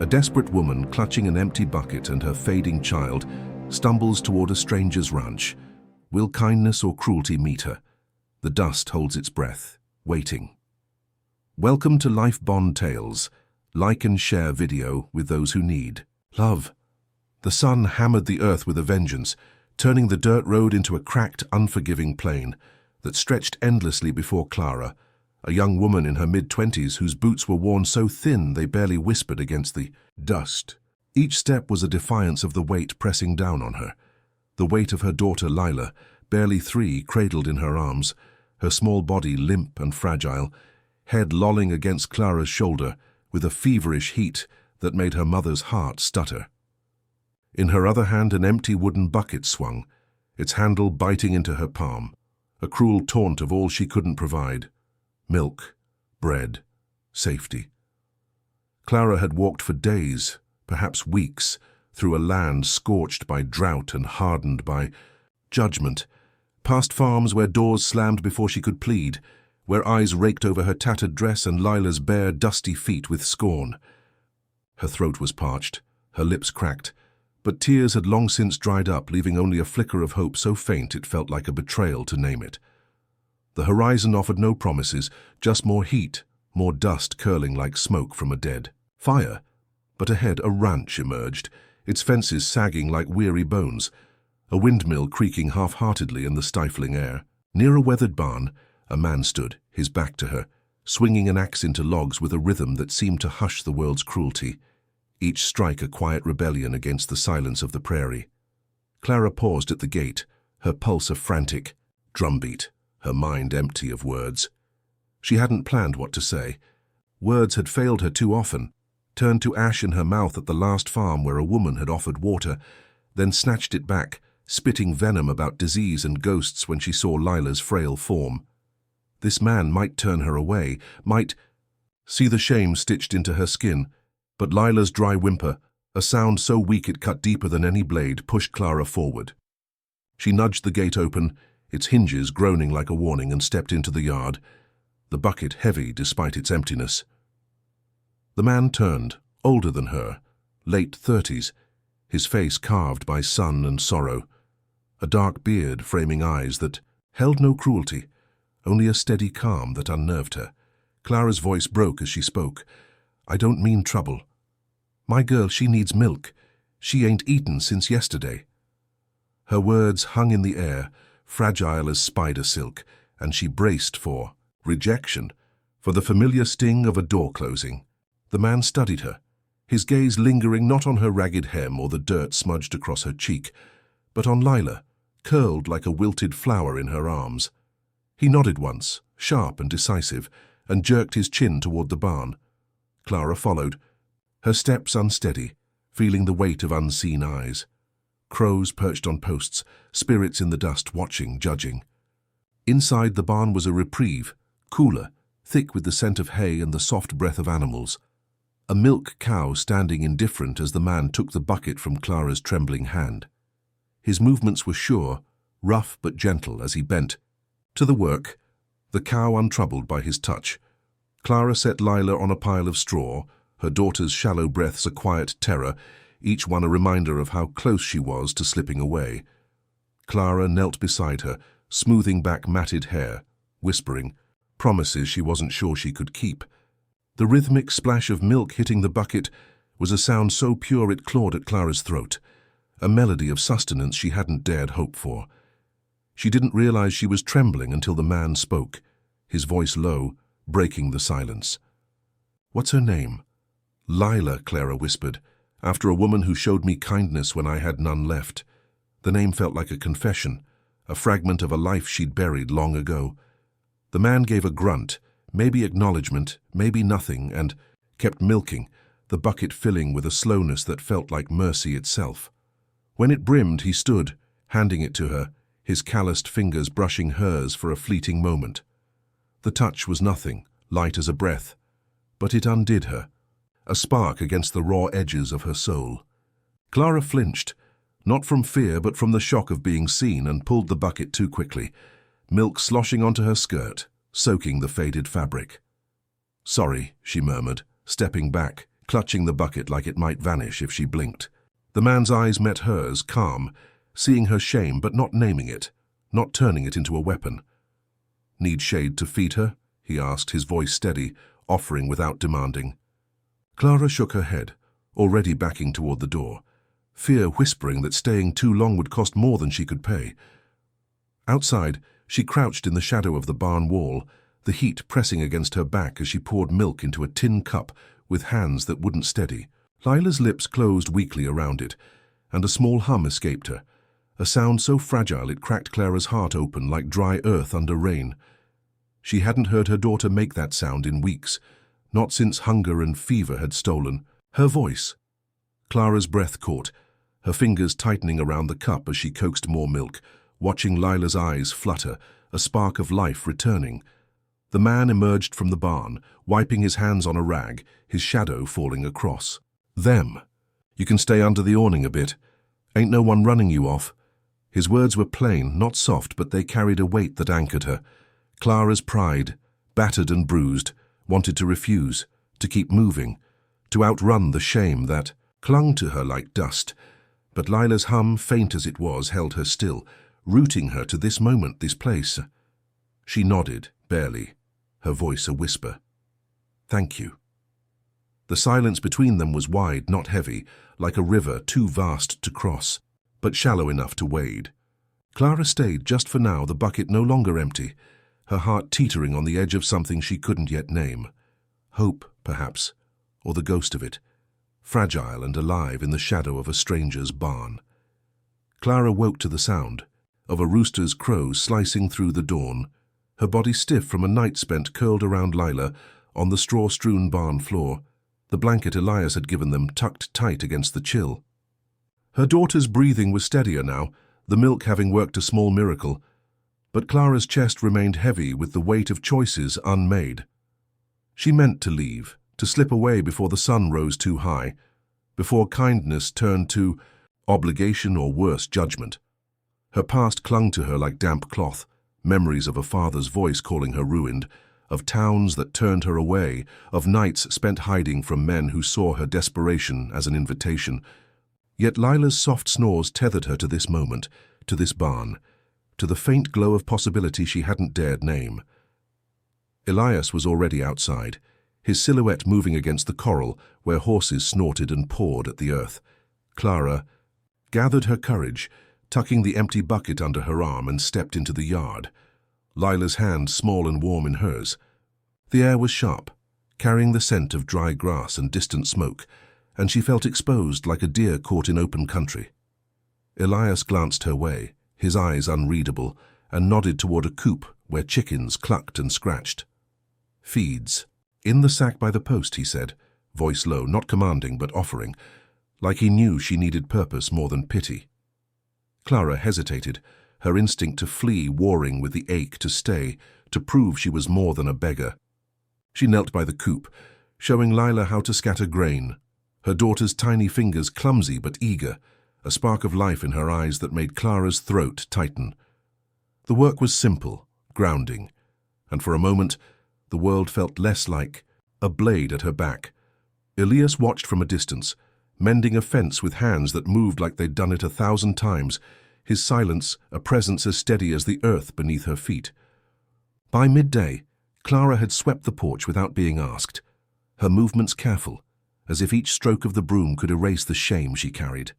A desperate woman, clutching an empty bucket and her fading child, stumbles toward a stranger's ranch. Will kindness or cruelty meet her? The dust holds its breath, waiting. Welcome to Life Bond Tales. Like and share video with those who need. Love. The sun hammered the earth with a vengeance, turning the dirt road into a cracked, unforgiving plain that stretched endlessly before Clara, a young woman in her mid-20s whose boots were worn so thin they barely whispered against the dust. Each step was a defiance of the weight pressing down on her. The weight of her daughter Lila, barely 3, cradled in her arms, her small body limp and fragile, head lolling against Clara's shoulder with a feverish heat that made her mother's heart stutter. In her other hand an empty wooden bucket swung, its handle biting into her palm, a cruel taunt of all she couldn't provide. Milk, bread, safety. Clara had walked for days, perhaps weeks, through a land scorched by drought and hardened by judgment, past farms where doors slammed before she could plead, where eyes raked over her tattered dress and Lila's bare, dusty feet with scorn. Her throat was parched, her lips cracked, but tears had long since dried up, leaving only a flicker of hope so faint it felt like a betrayal to name it. The horizon offered no promises, just more heat, more dust curling like smoke from a dead fire. But ahead a ranch emerged, its fences sagging like weary bones, a windmill creaking half-heartedly in the stifling air. Near a weathered barn, a man stood, his back to her, swinging an axe into logs with a rhythm that seemed to hush the world's cruelty, each strike a quiet rebellion against the silence of the prairie. Clara paused at the gate, her pulse a frantic drumbeat, her mind empty of words. She hadn't planned what to say. Words had failed her too often, turned to ash in her mouth at the last farm where a woman had offered water, then snatched it back, spitting venom about disease and ghosts when she saw Lila's frail form. This man might turn her away, might see the shame stitched into her skin, but Lila's dry whimper, a sound so weak it cut deeper than any blade, pushed Clara forward. She nudged the gate open, its hinges groaning like a warning, and stepped into the yard, the bucket heavy despite its emptiness. The man turned, older than her, late 30s, his face carved by sun and sorrow, a dark beard framing eyes that held no cruelty, only a steady calm that unnerved her. Clara's voice broke as she spoke. "I don't mean trouble. My girl, she needs milk. She ain't eaten since yesterday." Her words hung in the air, fragile as spider silk, and she braced for rejection, for the familiar sting of a door closing. The man studied her, his gaze lingering not on her ragged hem or the dirt smudged across her cheek, but on Lila, curled like a wilted flower in her arms. He nodded once, sharp and decisive, and jerked his chin toward the barn. Clara followed, her steps unsteady, feeling the weight of unseen eyes. Crows perched on posts, spirits in the dust watching, judging. Inside the barn was a reprieve, cooler, thick with the scent of hay and the soft breath of animals. A milk cow standing indifferent as the man took the bucket from Clara's trembling hand. His movements were sure, rough but gentle as he bent to the work, the cow untroubled by his touch. Clara set Lila on a pile of straw, her daughter's shallow breaths a quiet terror, each one a reminder of how close she was to slipping away. Clara knelt beside her, smoothing back matted hair, whispering, promises she wasn't sure she could keep. The rhythmic splash of milk hitting the bucket was a sound so pure it clawed at Clara's throat, a melody of sustenance she hadn't dared hope for. She didn't realize she was trembling until the man spoke, his voice low, breaking the silence. "What's her name?" "Lila," Clara whispered, "after a woman who showed me kindness when I had none left." The name felt like a confession, a fragment of a life she'd buried long ago. The man gave a grunt, maybe acknowledgement, maybe nothing, and kept milking, the bucket filling with a slowness that felt like mercy itself. When it brimmed, he stood, handing it to her, his calloused fingers brushing hers for a fleeting moment. The touch was nothing, light as a breath, but it undid her, a spark against the raw edges of her soul. Clara flinched, not from fear but from the shock of being seen, and pulled the bucket too quickly, milk sloshing onto her skirt, soaking the faded fabric. "Sorry," she murmured, stepping back, clutching the bucket like it might vanish if she blinked. The man's eyes met hers, calm, seeing her shame but not naming it, not turning it into a weapon. "Need shade to feed her?" he asked, his voice steady, offering without demanding. Clara shook her head, already backing toward the door, fear whispering that staying too long would cost more than she could pay. Outside, she crouched in the shadow of the barn wall, the heat pressing against her back as she poured milk into a tin cup with hands that wouldn't steady. Lila's lips closed weakly around it, and a small hum escaped her, a sound so fragile it cracked Clara's heart open like dry earth under rain. She hadn't heard her daughter make that sound in weeks, not since hunger and fever had stolen her voice. Clara's breath caught, her fingers tightening around the cup as she coaxed more milk, watching Lila's eyes flutter, a spark of life returning. The man emerged from the barn, wiping his hands on a rag, his shadow falling across. "Them. You can stay under the awning a bit. Ain't no one running you off." His words were plain, not soft, but they carried a weight that anchored her. Clara's pride, battered and bruised, wanted to refuse, to keep moving, to outrun the shame that clung to her like dust. But Lila's hum, faint as it was, held her still, rooting her to this moment, this place. She nodded, barely, her voice a whisper. "Thank you." The silence between them was wide, not heavy, like a river too vast to cross, but shallow enough to wade. Clara stayed just for now, the bucket no longer empty, her heart teetering on the edge of something she couldn't yet name. Hope, perhaps, or the ghost of it, fragile and alive in the shadow of a stranger's barn. Clara woke to the sound of a rooster's crow slicing through the dawn, her body stiff from a night spent curled around Lila on the straw-strewn barn floor, the blanket Elias had given them tucked tight against the chill. Her daughter's breathing was steadier now, the milk having worked a small miracle, but Clara's chest remained heavy with the weight of choices unmade. She meant to leave, to slip away before the sun rose too high, before kindness turned to obligation or worse, judgment. Her past clung to her like damp cloth, memories of a father's voice calling her ruined, of towns that turned her away, of nights spent hiding from men who saw her desperation as an invitation. Yet Lila's soft snores tethered her to this moment, to this barn, to the faint glow of possibility she hadn't dared name. Elias was already outside, his silhouette moving against the coral where horses snorted and pawed at the earth. Clara gathered her courage, tucking the empty bucket under her arm, and stepped into the yard, Lila's hand small and warm in hers. The air was sharp, carrying the scent of dry grass and distant smoke, and she felt exposed like a deer caught in open country. Elias glanced her way, his eyes unreadable, and nodded toward a coop where chickens clucked and scratched. "Feeds. In the sack by the post," he said, voice low, not commanding but offering, like he knew she needed purpose more than pity. Clara hesitated, her instinct to flee warring with the ache to stay, to prove she was more than a beggar. She knelt by the coop, showing Lila how to scatter grain, her daughter's tiny fingers clumsy but eager, a spark of life in her eyes that made Clara's throat tighten. The work was simple, grounding, and for a moment the world felt less like a blade at her back. Elias watched from a distance, mending a fence with hands that moved like they'd done it 1,000 times, his silence a presence as steady as the earth beneath her feet. By midday, Clara had swept the porch without being asked, her movements careful, as if each stroke of the broom could erase the shame she carried.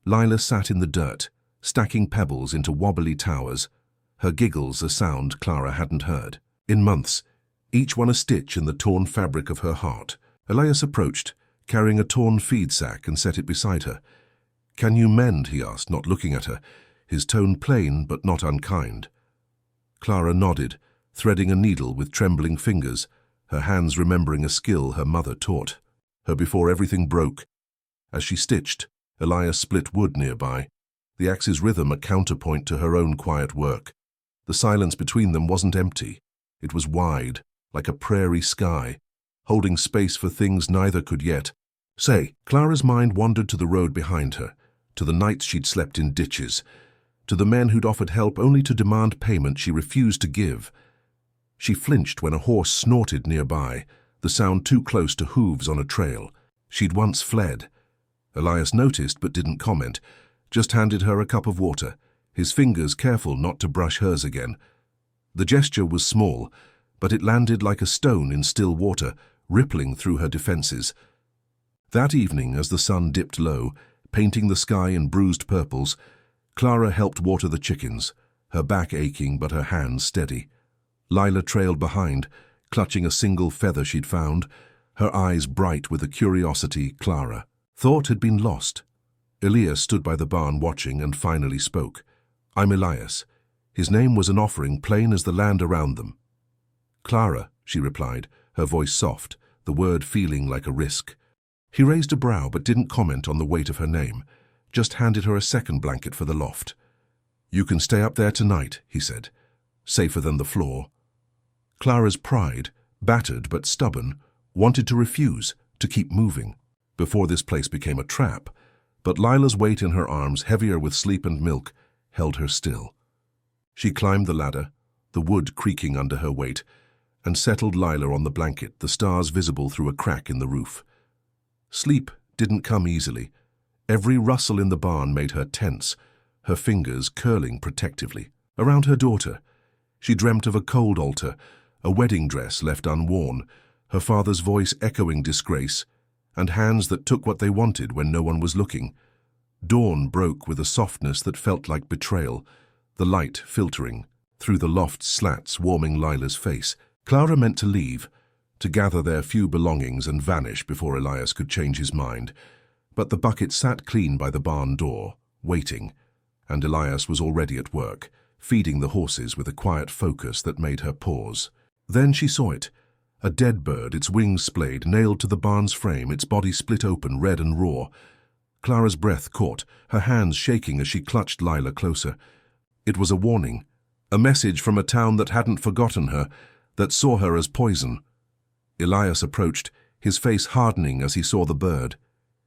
Lila sat in the dirt, stacking pebbles into wobbly towers, her giggles a sound Clara hadn't heard in months, each one a stitch in the torn fabric of her heart. Elias approached, carrying a torn feed sack, and set it beside her. "Can you mend?" he asked, not looking at her, his tone plain but not unkind. Clara nodded, threading a needle with trembling fingers, her hands remembering a skill her mother taught her before everything broke. As she stitched, Elias split wood nearby, the axe's rhythm a counterpoint to her own quiet work. The silence between them wasn't empty. It was wide, like a prairie sky, holding space for things neither could yet say. Clara's mind wandered to the road behind her, to the nights she'd slept in ditches, to the men who'd offered help only to demand payment she refused to give. She flinched when a horse snorted nearby, the sound too close to hooves on a trail. She'd once fled. Elias noticed but didn't comment, just handed her a cup of water, his fingers careful not to brush hers again. The gesture was small, but it landed like a stone in still water, rippling through her defenses. That evening, as the sun dipped low, painting the sky in bruised purples, Clara helped water the chickens, her back aching but her hands steady. Lila trailed behind, clutching a single feather she'd found, her eyes bright with the curiosity Clara thought had been lost. Elias stood by the barn watching and finally spoke. "I'm Elias." His name was an offering plain as the land around them. "Clara," she replied, her voice soft, the word feeling like a risk. He raised a brow but didn't comment on the weight of her name, just handed her a second blanket for the loft. "You can stay up there tonight," he said, "safer than the floor." Clara's pride, battered but stubborn, wanted to refuse, to keep moving, before this place became a trap, but Lila's weight in her arms, heavier with sleep and milk, held her still. She climbed the ladder, the wood creaking under her weight, and settled Lila on the blanket, the stars visible through a crack in the roof. Sleep didn't come easily. Every rustle in the barn made her tense, her fingers curling protectively. Around her daughter, she dreamt of a cold altar, a wedding dress left unworn, her father's voice echoing disgrace, and hands that took what they wanted when no one was looking. Dawn broke with a softness that felt like betrayal, the light filtering through the loft's slats, warming Lila's face. Clara meant to leave, to gather their few belongings and vanish before Elias could change his mind. But the bucket sat clean by the barn door, waiting, and Elias was already at work, feeding the horses with a quiet focus that made her pause. Then she saw it, a dead bird, its wings splayed, nailed to the barn's frame, its body split open, red and raw. Clara's breath caught, her hands shaking as she clutched Lila closer. It was a warning, a message from a town that hadn't forgotten her, that saw her as poison. Elias approached, his face hardening as he saw the bird.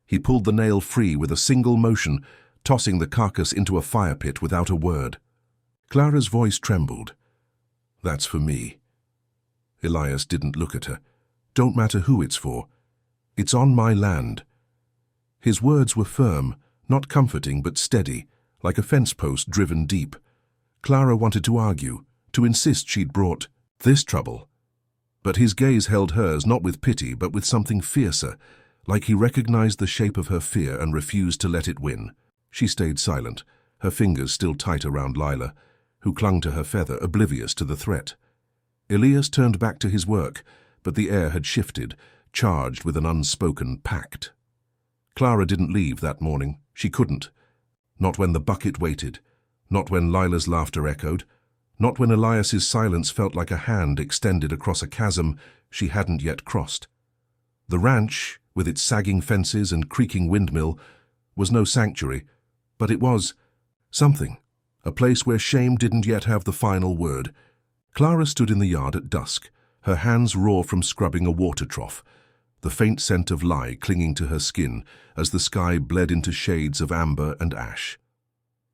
He pulled the nail free with a single motion, tossing the carcass into a fire pit without a word. Clara's voice trembled. "That's for me." Elias didn't look at her. "Don't matter who it's for. It's on my land." His words were firm, not comforting but steady, like a fence post driven deep. Clara wanted to argue, to insist she'd brought this trouble. But his gaze held hers not with pity but with something fiercer, like he recognized the shape of her fear and refused to let it win. She stayed silent, her fingers still tight around Lila, who clung to her feather, oblivious to the threat. Elias turned back to his work, but the air had shifted, charged with an unspoken pact. Clara didn't leave that morning. She couldn't. Not when the bucket waited, not when Lila's laughter echoed, not when Elias's silence felt like a hand extended across a chasm she hadn't yet crossed. The ranch, with its sagging fences and creaking windmill, was no sanctuary, but it was something, a place where shame didn't yet have the final word. Clara stood in the yard at dusk, her hands raw from scrubbing a water trough, the faint scent of lye clinging to her skin as the sky bled into shades of amber and ash.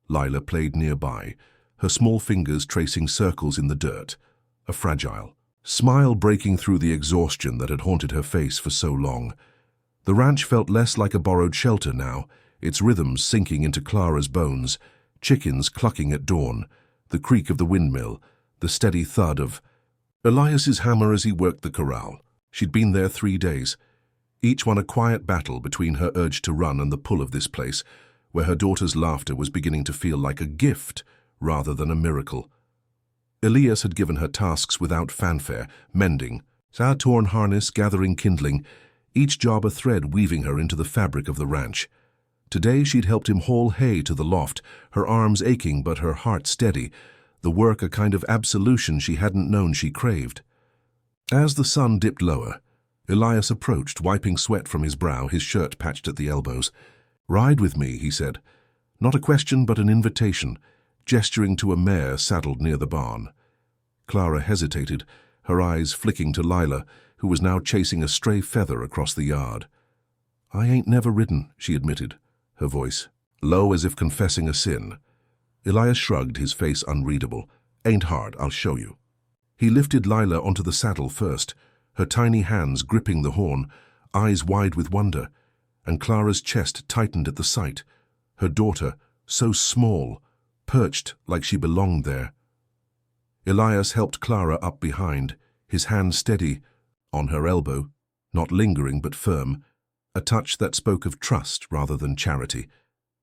Lila played nearby, her small fingers tracing circles in the dirt, a fragile smile breaking through the exhaustion that had haunted her face for so long. The ranch felt less like a borrowed shelter now, its rhythms sinking into Clara's bones, chickens clucking at dawn, the creak of the windmill, the steady thud of Elias's hammer as he worked the corral. She'd been there 3 days, each one a quiet battle between her urge to run and the pull of this place, where her daughter's laughter was beginning to feel like a gift rather than a miracle. Elias had given her tasks without fanfare, mending, a torn harness, gathering kindling, each job a thread weaving her into the fabric of the ranch. Today she'd helped him haul hay to the loft, her arms aching but her heart steady, the work a kind of absolution she hadn't known she craved. As the sun dipped lower, Elias approached, wiping sweat from his brow, his shirt patched at the elbows. "Ride with me," he said. Not a question but an invitation, gesturing to a mare saddled near the barn. Clara hesitated, her eyes flicking to Lila, who was now chasing a stray feather across the yard. "I ain't never ridden," she admitted, her voice low as if confessing a sin. Elias shrugged, his face unreadable. "Ain't hard, I'll show you." He lifted Lila onto the saddle first, her tiny hands gripping the horn, eyes wide with wonder. and Clara's chest tightened at the sight. Her daughter, so small, perched like she belonged there. Elias helped Clara up behind, his hand steady on her elbow, not lingering but firm, a touch that spoke of trust rather than charity.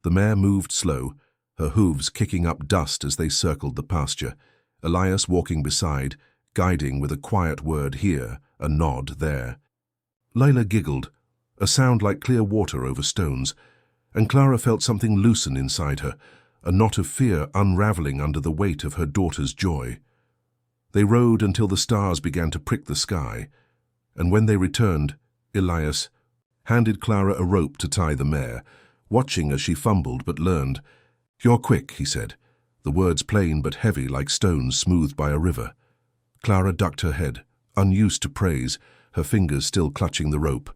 The mare moved slow, her hooves kicking up dust as they circled the pasture, Elias walking beside, guiding with a quiet word here, a nod there. Lila giggled, a sound like clear water over stones, and Clara felt something loosen inside her, a knot of fear unraveling under the weight of her daughter's joy. They rode until the stars began to prick the sky, and when they returned, Elias handed Clara a rope to tie the mare, watching as she fumbled but learned. "You're quick," he said, the words plain but heavy like stones smoothed by a river. Clara ducked her head, unused to praise, her fingers still clutching the rope.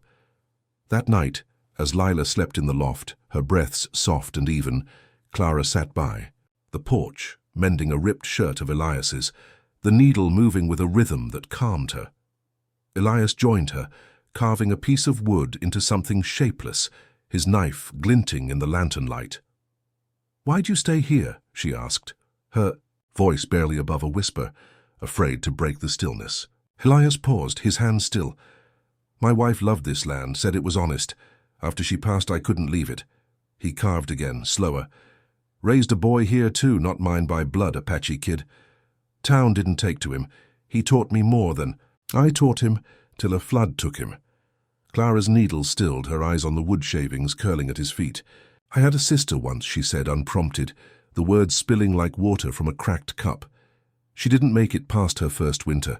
That night, as Lila slept in the loft, her breaths soft and even, Clara sat by the porch, mending a ripped shirt of Elias's, the needle moving with a rhythm that calmed her. Elias joined her, carving a piece of wood into something shapeless, his knife glinting in the lantern light. "Why'd you stay here?" she asked, her voice barely above a whisper, afraid to break the stillness. Elias paused, his hand still. "My wife loved this land, said it was honest. After she passed, I couldn't leave it." He carved again, slower. "Raised a boy here too, not mine by blood, Apache kid. Town didn't take to him. He taught me more than I taught him, till a flood took him." Clara's needle stilled, her eyes on the wood shavings curling at his feet. "I had a sister once," she said, unprompted, the words spilling like water from a cracked cup. "She didn't make it past her first winter.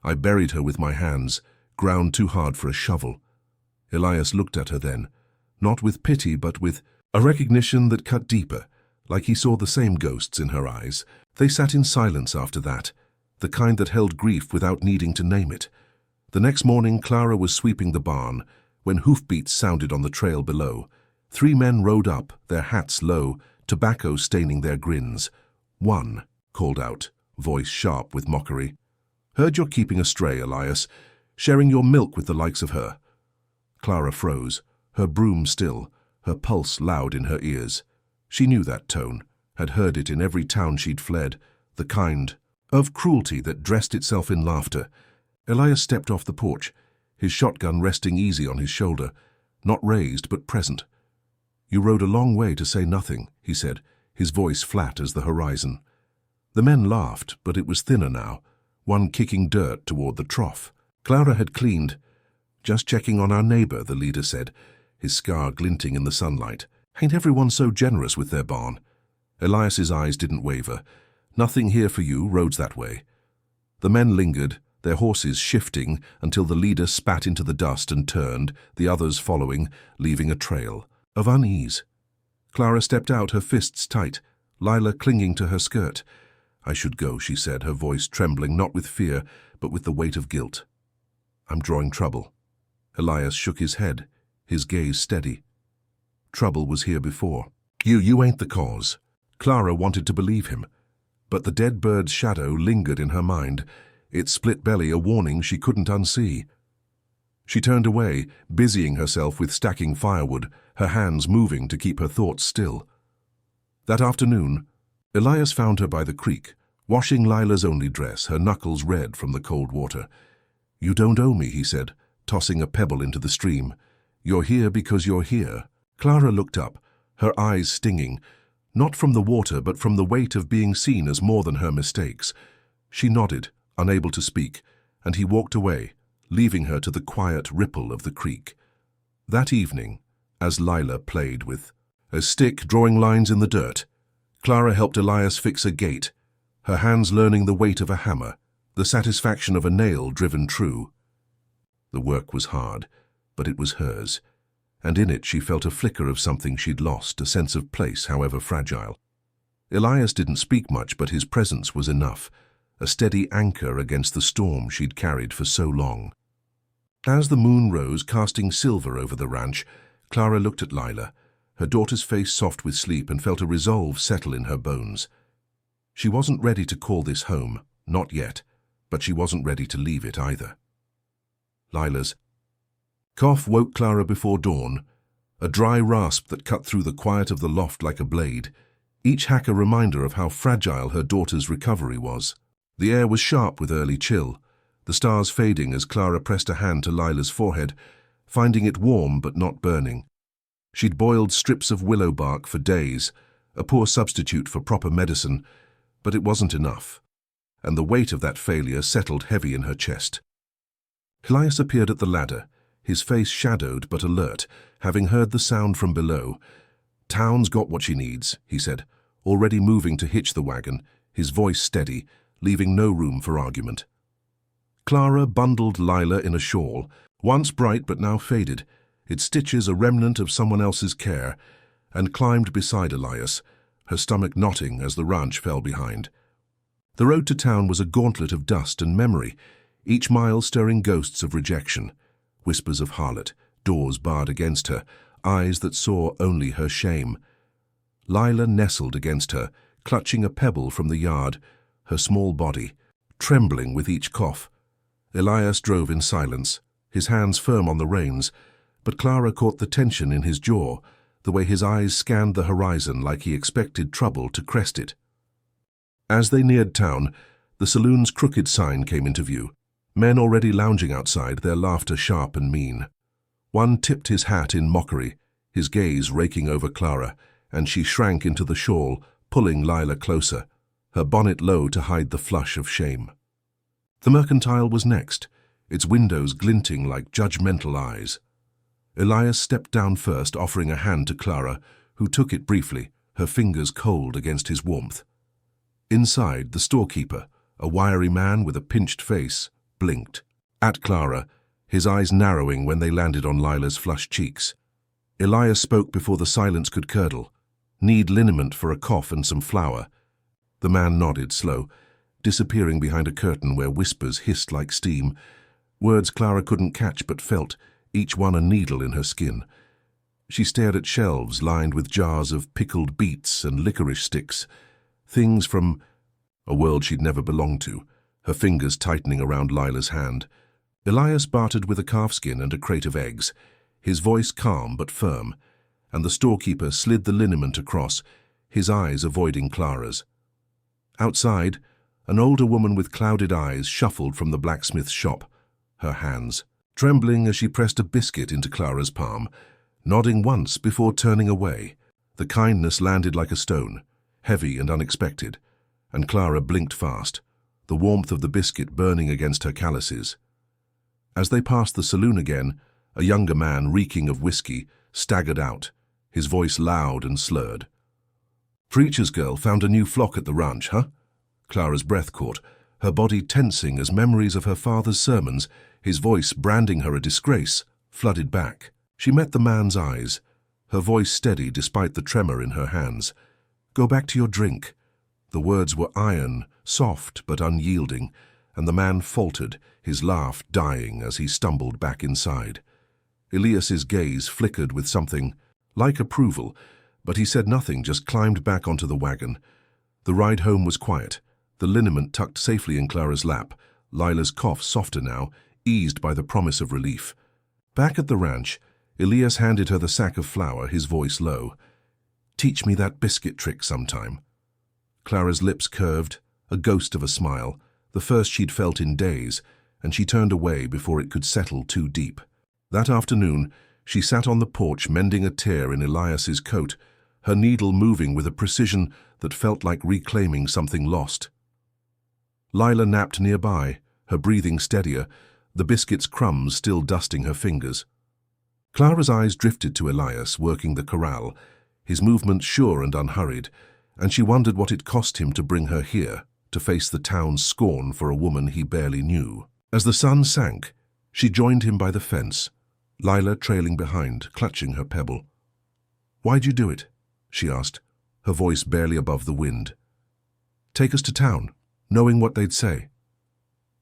I buried her with my hands, ground too hard for a shovel." Elias looked at her then, not with pity but with a recognition that cut deeper, like he saw the same ghosts in her eyes. They sat in silence after that, the kind that held grief without needing to name it. The next morning Clara was sweeping the barn, when hoofbeats sounded on the trail below. 3 men rode up, their hats low, tobacco staining their grins. "One," called out, voice sharp with mockery. "Heard you're keeping astray, Elias, sharing your milk with the likes of her." Clara froze, her broom still, her pulse loud in her ears. She knew that tone, had heard it in every town she'd fled, the kind of cruelty that dressed itself in laughter. Elias stepped off the porch, his shotgun resting easy on his shoulder, not raised but present. "You rode a long way to say nothing," he said, his voice flat as the horizon. The men laughed, but it was thinner now, one kicking dirt toward the trough. Clara had cleaned. "Just checking on our neighbor," the leader said, his scar glinting in the sunlight. "Ain't everyone so generous with their barn?" Elias's eyes didn't waver. "Nothing here for you, roads that way." The men lingered, their horses shifting until the leader spat into the dust and turned, the others following, leaving a trail of unease. Clara stepped out, her fists tight, Lila clinging to her skirt. "I should go," she said, her voice trembling not with fear, but with the weight of guilt. "I'm drawing trouble." Elias shook his head, his gaze steady. "Trouble was here before. You ain't the cause." Clara wanted to believe him, but the dead bird's shadow lingered in her mind, its split belly a warning she couldn't unsee. She turned away, busying herself with stacking firewood, her hands moving to keep her thoughts still. That afternoon, Elias found her by the creek, washing Lila's only dress, her knuckles red from the cold water. "You don't owe me," he said, tossing a pebble into the stream. "You're here because you're here." Clara looked up, her eyes stinging, not from the water but from the weight of being seen as more than her mistakes. She nodded, unable to speak, and he walked away, leaving her to the quiet ripple of the creek. That evening, as Lila played with a stick drawing lines in the dirt, Clara helped Elias fix a gate, her hands learning the weight of a hammer, the satisfaction of a nail driven true. The work was hard, but it was hers, and in it she felt a flicker of something she'd lost, a sense of place, however fragile. Elias didn't speak much, but his presence was enough, a steady anchor against the storm she'd carried for so long. As the moon rose, casting silver over the ranch, Clara looked at Lila, her daughter's face soft with sleep, and felt a resolve settle in her bones. She wasn't ready to call this home, not yet, but she wasn't ready to leave it either. Lila's cough woke Clara before dawn, a dry rasp that cut through the quiet of the loft like a blade, each hack a reminder of how fragile her daughter's recovery was. The air was sharp with early chill, the stars fading as Clara pressed a hand to Lila's forehead, finding it warm but not burning. She'd boiled strips of willow bark for days, a poor substitute for proper medicine, but it wasn't enough, and the weight of that failure settled heavy in her chest. Elias appeared at the ladder, his face shadowed but alert, having heard the sound from below. "Town's got what she needs," he said, already moving to hitch the wagon, his voice steady, leaving no room for argument. Clara bundled Lila in a shawl, once bright but now faded, its stitches a remnant of someone else's care, and climbed beside Elias, her stomach knotting as the ranch fell behind. The road to town was a gauntlet of dust and memory, each mile stirring ghosts of rejection, whispers of harlot, doors barred against her, eyes that saw only her shame. Lila nestled against her, clutching a pebble from the yard, her small body, trembling with each cough. Elias drove in silence, his hands firm on the reins, but Clara caught the tension in his jaw, the way his eyes scanned the horizon like he expected trouble to crest it. As they neared town, the saloon's crooked sign came into view, men already lounging outside, their laughter sharp and mean. One tipped his hat in mockery, his gaze raking over Clara, and she shrank into the shawl, pulling Lila closer, her bonnet low to hide the flush of shame. The mercantile was next, its windows glinting like judgmental eyes. Elias stepped down first, offering a hand to Clara, who took it briefly, her fingers cold against his warmth. Inside, the storekeeper, a wiry man with a pinched face, blinked at Clara, his eyes narrowing when they landed on Lila's flushed cheeks. Elias spoke before the silence could curdle. "Need liniment for a cough and some flour." The man nodded, slow, disappearing behind a curtain where whispers hissed like steam, words Clara couldn't catch but felt, each one a needle in her skin. She stared at shelves lined with jars of pickled beets and licorice sticks, things from a world she'd never belonged to, her fingers tightening around Lila's hand. Elias bartered with a calfskin and a crate of eggs, his voice calm but firm, and the storekeeper slid the liniment across, his eyes avoiding Clara's. Outside, an older woman with clouded eyes shuffled from the blacksmith's shop, her hands trembling as she pressed a biscuit into Clara's palm, nodding once before turning away. The kindness landed like a stone, heavy and unexpected, and Clara blinked fast, the warmth of the biscuit burning against her calluses. As they passed the saloon again, a younger man reeking of whiskey staggered out, his voice loud and slurred. "Preacher's girl found a new flock at the ranch, huh?" Clara's breath caught, her body tensing as memories of her father's sermons, his voice branding her a disgrace, flooded back. She met the man's eyes, her voice steady despite the tremor in her hands. "Go back to your drink." The words were iron, soft but unyielding, and the man faltered, his laugh dying as he stumbled back inside. Elias's gaze flickered with something like approval, but he said nothing, just climbed back onto the wagon. The ride home was quiet, the liniment tucked safely in Clara's lap, Lila's cough softer now, eased by the promise of relief. Back at the ranch, Elias handed her the sack of flour, his voice low. "Teach me that biscuit trick sometime." Clara's lips curved, a ghost of a smile, the first she'd felt in days, and she turned away before it could settle too deep. That afternoon, she sat on the porch mending a tear in Elias's coat, her needle moving with a precision that felt like reclaiming something lost. Lila napped nearby, her breathing steadier, the biscuit's crumbs still dusting her fingers. Clara's eyes drifted to Elias, working the corral, his movements sure and unhurried, and she wondered what it cost him to bring her here, to face the town's scorn for a woman he barely knew. As the sun sank, she joined him by the fence, Lila trailing behind, clutching her pebble. "Why'd you do it?" she asked, her voice barely above the wind. "Take us to town, knowing what they'd say."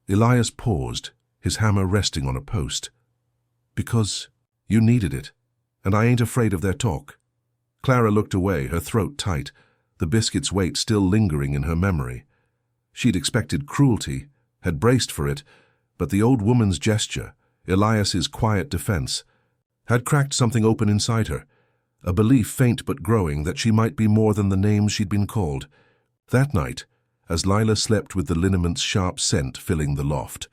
Elias paused, his hammer resting on a post. "Because you needed it, and I ain't afraid of their talk." Clara looked away, her throat tight, the biscuit's weight still lingering in her memory. She'd expected cruelty, had braced for it, but the old woman's gesture, Elias's quiet defense, had cracked something open inside her, a belief faint but growing that she might be more than the names she'd been called. That night, as Lila slept with the lineament's sharp scent filling the loft,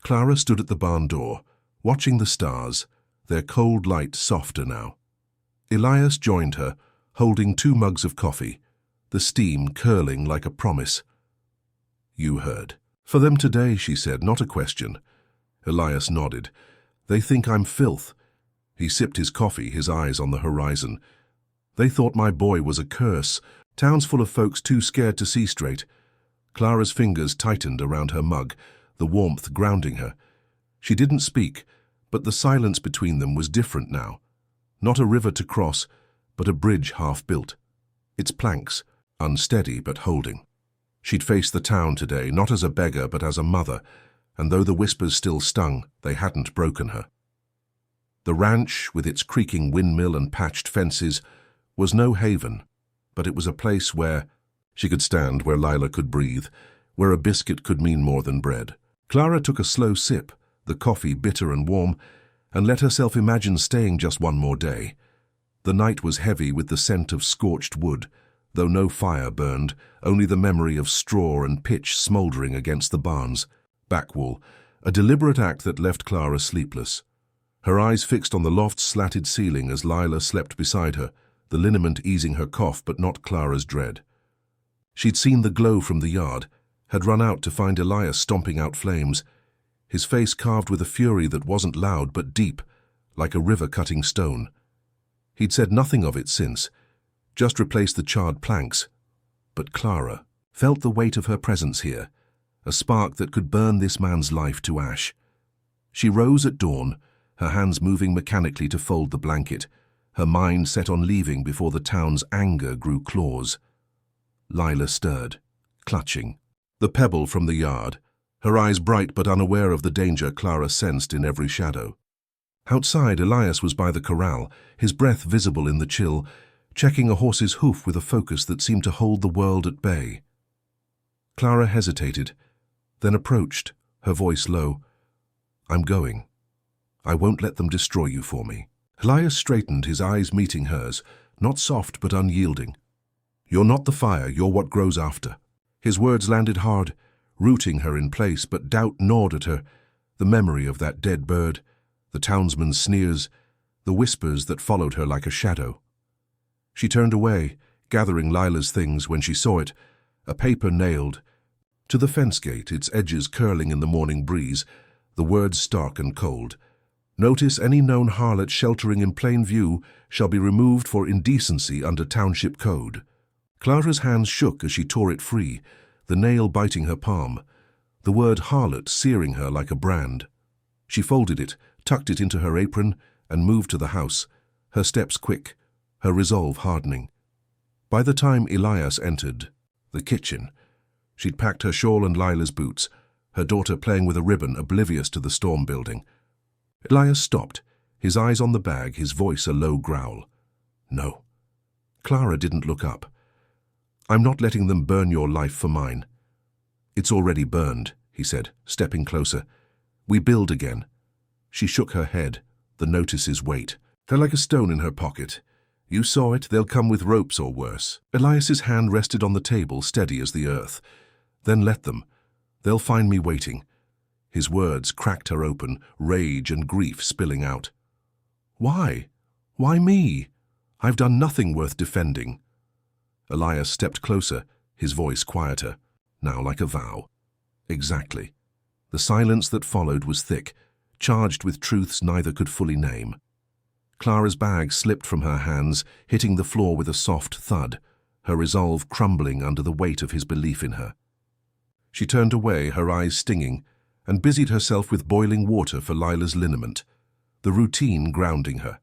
Clara stood at the barn door, watching the stars, their cold light softer now. Elias joined her, holding 2 mugs of coffee, the steam curling like a promise. "You heard." "For them today," she said, not a question. Elias nodded. "They think I'm filth." He sipped his coffee, his eyes on the horizon. "They thought my boy was a curse. Town's full of folks too scared to see straight." Clara's fingers tightened around her mug, the warmth grounding her. She didn't speak, but the silence between them was different now. Not a river to cross, but a bridge half-built. Its planks, unsteady but holding. She'd faced the town today, not as a beggar but as a mother, and though the whispers still stung, they hadn't broken her. The ranch, with its creaking windmill and patched fences, was no haven, but it was a place where she could stand, where Lila could breathe, where a biscuit could mean more than bread. Clara took a slow sip, the coffee bitter and warm, and let herself imagine staying just one more day. The night was heavy with the scent of scorched wood, though no fire burned, only the memory of straw and pitch smouldering against the barn's back wall, a deliberate act that left Clara sleepless. Her eyes fixed on the loft's slatted ceiling as Lila slept beside her, the liniment easing her cough but not Clara's dread. She'd seen the glow from the yard, had run out to find Elias stomping out flames, his face carved with a fury that wasn't loud but deep, like a river cutting stone. He'd said nothing of it since, just replaced the charred planks. But Clara felt the weight of her presence here, a spark that could burn this man's life to ash. She rose at dawn, her hands moving mechanically to fold the blanket, her mind set on leaving before the town's anger grew claws. Lila stirred, clutching. The pebble from the yard, her eyes bright but unaware of the danger Clara sensed in every shadow. Outside, Elias was by the corral, his breath visible in the chill, checking a horse's hoof with a focus that seemed to hold the world at bay. Clara hesitated, then approached, her voice low. "I'm going. I won't let them destroy you for me." Elias straightened, his eyes meeting hers, not soft but unyielding. "You're not the fire, you're what grows after." His words landed hard, rooting her in place, but doubt gnawed at her, the memory of that dead bird, the townsman's sneers, the whispers that followed her like a shadow. She turned away, gathering Lila's things when she saw it, a paper nailed to the fence gate, its edges curling in the morning breeze, the words stark and cold. "Notice any known harlot sheltering in plain view shall be removed for indecency under township code." Clara's hands shook as she tore it free, the nail biting her palm, the word harlot searing her like a brand. She folded it, tucked it into her apron, and moved to the house, her steps quick, her resolve hardening. By the time Elias entered the kitchen, she'd packed her shawl and Lila's boots, her daughter playing with a ribbon, oblivious to the storm building. Elias stopped, his eyes on the bag, his voice a low growl. "No." Clara didn't look up. "I'm not letting them burn your life for mine." "It's already burned," he said, stepping closer. "We build again." She shook her head, the notice's weight. Fell like a stone in her pocket. "You saw it, they'll come with ropes or worse." Elias's hand rested on the table, steady as the earth. "Then let them. They'll find me waiting." His words cracked her open, rage and grief spilling out. "Why? Why me? I've done nothing worth defending." Elias stepped closer, his voice quieter, now like a vow. "Exactly." The silence that followed was thick, charged with truths neither could fully name. Clara's bag slipped from her hands, hitting the floor with a soft thud, her resolve crumbling under the weight of his belief in her. She turned away, her eyes stinging, and busied herself with boiling water for Lila's liniment, the routine grounding her.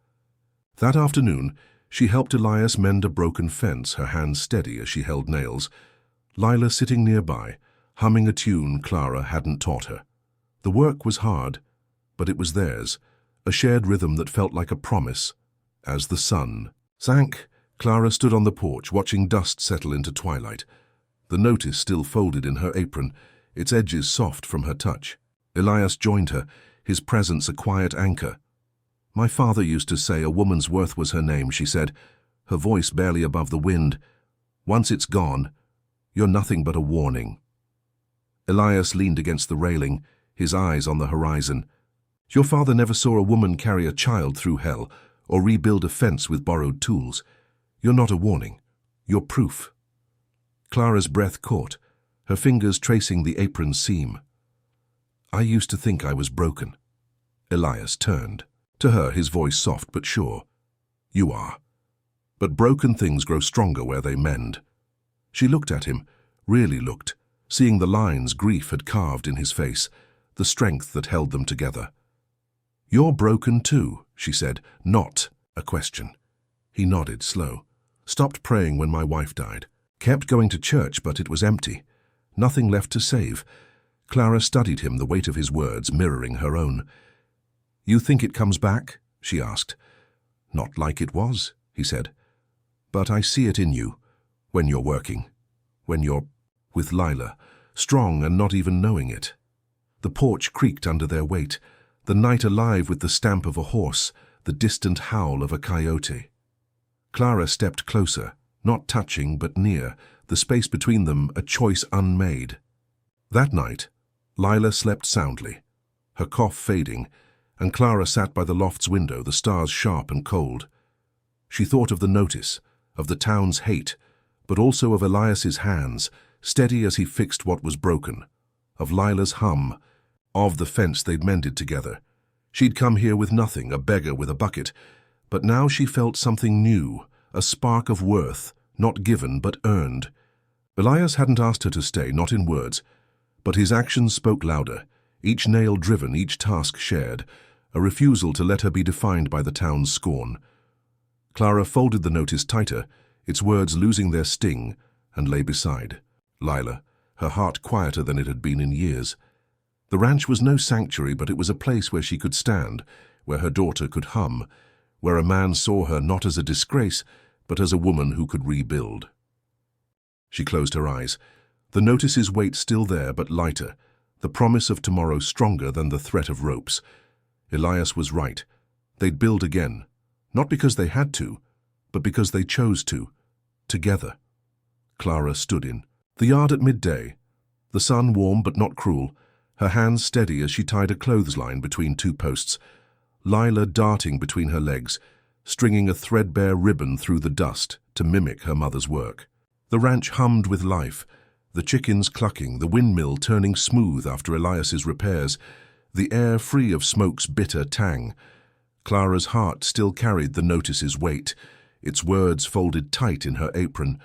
That afternoon, she helped Elias mend a broken fence, her hands steady as she held nails, Lila sitting nearby, humming a tune Clara hadn't taught her. The work was hard, but it was theirs, a shared rhythm that felt like a promise. As the sun sank, Clara stood on the porch, watching dust settle into twilight, the notice still folded in her apron, its edges soft from her touch. Elias joined her, his presence a quiet anchor. My father used to say a woman's worth was her name, she said, her voice barely above the wind. Once it's gone, you're nothing but a warning. Elias leaned against the railing, his eyes on the horizon. Your father never saw a woman carry a child through hell or rebuild a fence with borrowed tools. You're not a warning. You're proof. Clara's breath caught, her fingers tracing the apron seam. I used to think I was broken. Elias turned. To her, his voice soft but sure. You are. But broken things grow stronger where they mend. She looked at him, really looked, seeing the lines grief had carved in his face, the strength that held them together. You're broken too, she said, not a question. He nodded, slow. Stopped praying when my wife died. Kept going to church, but it was empty. Nothing left to save. Clara studied him, the weight of his words mirroring her own. You think it comes back? She asked. Not like it was, he said. But I see it in you, when you're working, when you're with Lila, strong and not even knowing it. The porch creaked under their weight, the night alive with the stamp of a horse, the distant howl of a coyote. Clara stepped closer, not touching but near, the space between them a choice unmade. That night, Lila slept soundly, her cough fading, and Clara sat by the loft's window, the stars sharp and cold. She thought of the notice, of the town's hate, but also of Elias's hands, steady as he fixed what was broken, of Lila's hum, of the fence they'd mended together. She'd come here with nothing, a beggar with a bucket, but now she felt something new, a spark of worth, not given but earned. Elias hadn't asked her to stay, not in words, but his actions spoke louder, each nail driven, each task shared, a refusal to let her be defined by the town's scorn. Clara folded the notice tighter, its words losing their sting, and lay beside Lila, her heart quieter than it had been in years. The ranch was no sanctuary, but it was a place where she could stand, where her daughter could hum, where a man saw her not as a disgrace, but as a woman who could rebuild. She closed her eyes, the notice's weight still there but lighter, the promise of tomorrow stronger than the threat of ropes. Elias was right. They'd build again, not because they had to, but because they chose to, together. Clara stood in the yard at midday, the sun warm but not cruel, her hands steady as she tied a clothesline between two posts, Lila darting between her legs, stringing a threadbare ribbon through the dust to mimic her mother's work. The ranch hummed with life, the chickens clucking, the windmill turning smooth after Elias's repairs, the air free of smoke's bitter tang. Clara's heart still carried the notice's weight, its words folded tight in her apron.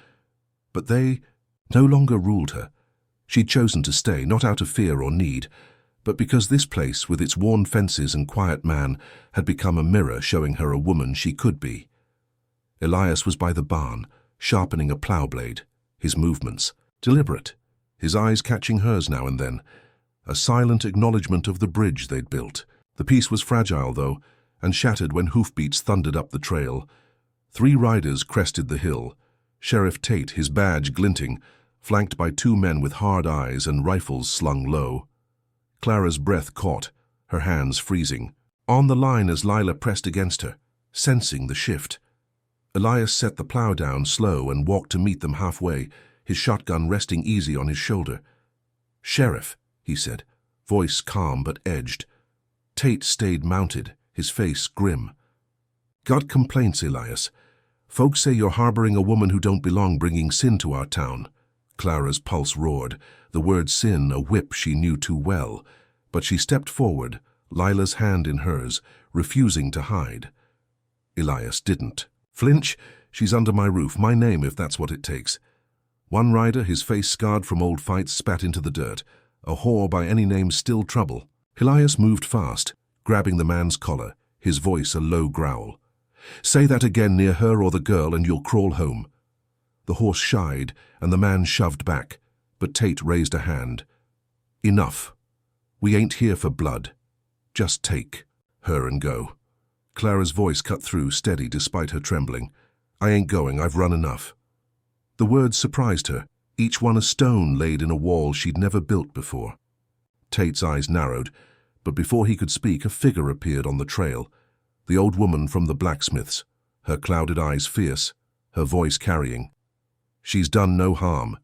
But they no longer ruled her. She'd chosen to stay, not out of fear or need, but because this place, with its worn fences and quiet man, had become a mirror showing her a woman she could be. Elias was by the barn, sharpening a plough blade, his movements deliberate, his eyes catching hers now and then, a silent acknowledgement of the bridge they'd built. The peace was fragile, though, and shattered when hoofbeats thundered up the trail. 3 riders crested the hill, Sheriff Tate, his badge glinting, flanked by 2 men with hard eyes and rifles slung low. Clara's breath caught, her hands freezing, on the line as Lila pressed against her, sensing the shift. Elias set the plough down slow and walked to meet them halfway, his shotgun resting easy on his shoulder. "Sheriff," he said, voice calm but edged. Tate stayed mounted, his face grim. "Got complaints, Elias. Folks say you're harboring a woman who don't belong, bringing sin to our town." Clara's pulse roared, the word sin a whip she knew too well, but she stepped forward, Lila's hand in hers, refusing to hide. Elias didn't. "Flinch, she's under my roof, my name if that's what it takes." One rider, his face scarred from old fights, spat into the dirt. A whore by any name, still trouble. Elias moved fast, grabbing the man's collar, his voice a low growl. "Say that again near her or the girl and you'll crawl home." The horse shied and the man shoved back, but Tate raised a hand. "Enough. We ain't here for blood. Just take her and go." Clara's voice cut through, steady despite her trembling. "I ain't going, I've run enough." The words surprised her, each one a stone laid in a wall she'd never built before. Tate's eyes narrowed, but before he could speak, a figure appeared on the trail. The old woman from the blacksmith's, her clouded eyes fierce, her voice carrying. She's done no harm.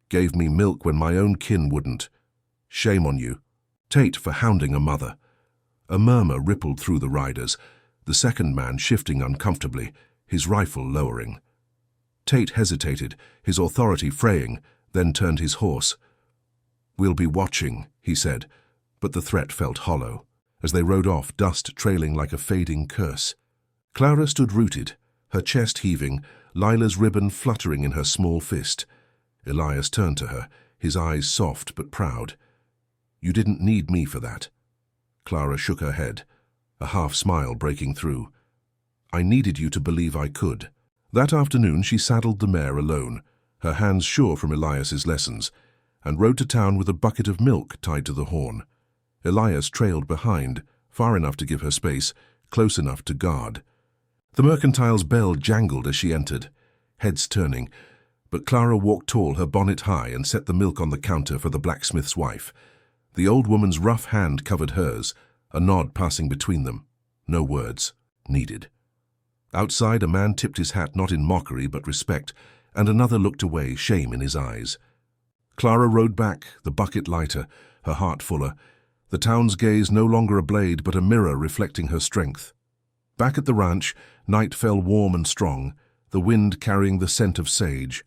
Gave me milk when my own kin wouldn't. Shame on you, Tate, for hounding a mother. A murmur rippled through the riders, the second man shifting uncomfortably, his rifle lowering. Tate hesitated, his authority fraying, then turned his horse. "We'll be watching," he said, but the threat felt hollow. As they rode off, dust trailing like a fading curse. Clara stood rooted, her chest heaving, Lila's ribbon fluttering in her small fist. Elias turned to her, his eyes soft but proud. "You didn't need me for that." Clara shook her head, a half-smile breaking through. "I needed you to believe I could." That afternoon she saddled the mare alone, her hands sure from Elias's lessons, and rode to town with a bucket of milk tied to the horn. Elias trailed behind, far enough to give her space, close enough to guard. The mercantile's bell jangled as she entered, heads turning, but Clara walked tall, her bonnet high, and set the milk on the counter for the blacksmith's wife. The old woman's rough hand covered hers, a nod passing between them. No words needed. Outside, a man tipped his hat not in mockery but respect, and another looked away, shame in his eyes. Clara rode back, the bucket lighter, her heart fuller, the town's gaze no longer a blade but a mirror reflecting her strength. Back at the ranch, night fell warm and strong, the wind carrying the scent of sage.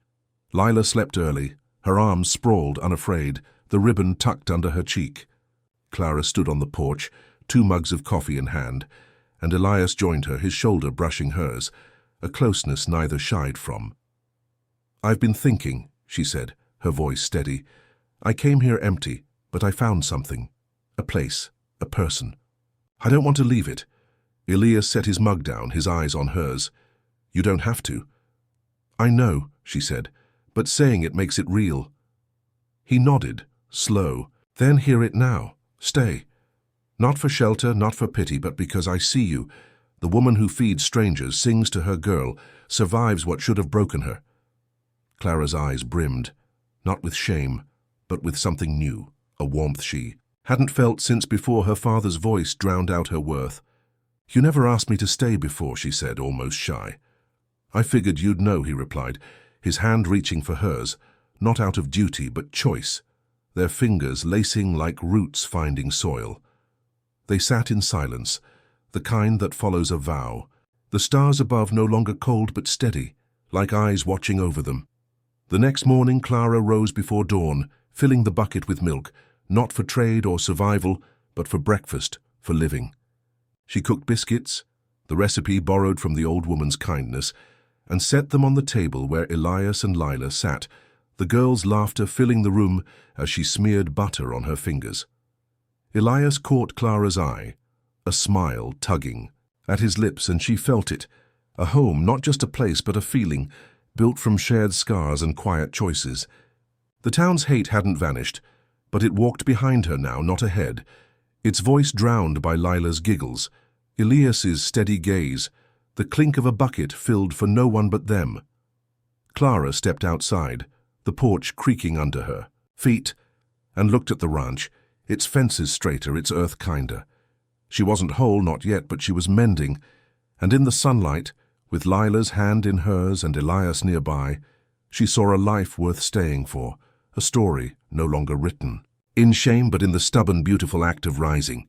Lila slept early, her arms sprawled unafraid, the ribbon tucked under her cheek. Clara stood on the porch, 2 mugs of coffee in hand, and Elias joined her, his shoulder brushing hers, a closeness neither shied from. "I've been thinking," she said, her voice steady. "I came here empty, but I found something. A place, a person. I don't want to leave it." Elias set his mug down, his eyes on hers. "You don't have to." "I know," she said, "but saying it makes it real." He nodded, slow. "Then hear it now. Stay. Not for shelter, not for pity, but because I see you. The woman who feeds strangers, sings to her girl, survives what should have broken her." Clara's eyes brimmed, not with shame, but with something new, a warmth she hadn't felt since before her father's voice drowned out her worth. "You never asked me to stay before," she said, almost shy. "I figured you'd know," he replied, his hand reaching for hers, not out of duty but choice, their fingers lacing like roots finding soil. They sat in silence, the kind that follows a vow, the stars above no longer cold but steady, like eyes watching over them. The next morning Clara rose before dawn, filling the bucket with milk, not for trade or survival, but for breakfast, for living. She cooked biscuits, the recipe borrowed from the old woman's kindness, and set them on the table where Elias and Lila sat, the girls' laughter filling the room as she smeared butter on her fingers. Elias caught Clara's eye, a smile tugging at his lips, and she felt it, a home, not just a place but a feeling, built from shared scars and quiet choices. The town's hate hadn't vanished, but it walked behind her now, not ahead, its voice drowned by Lila's giggles, Elias's steady gaze, the clink of a bucket filled for no one but them. Clara stepped outside, the porch creaking under her feet, and looked at the ranch, its fences straighter, its earth kinder. She wasn't whole, not yet, but she was mending, and in the sunlight, with Lila's hand in hers and Elias nearby, she saw a life worth staying for, a story no longer written. In shame, but in the stubborn, beautiful act of rising.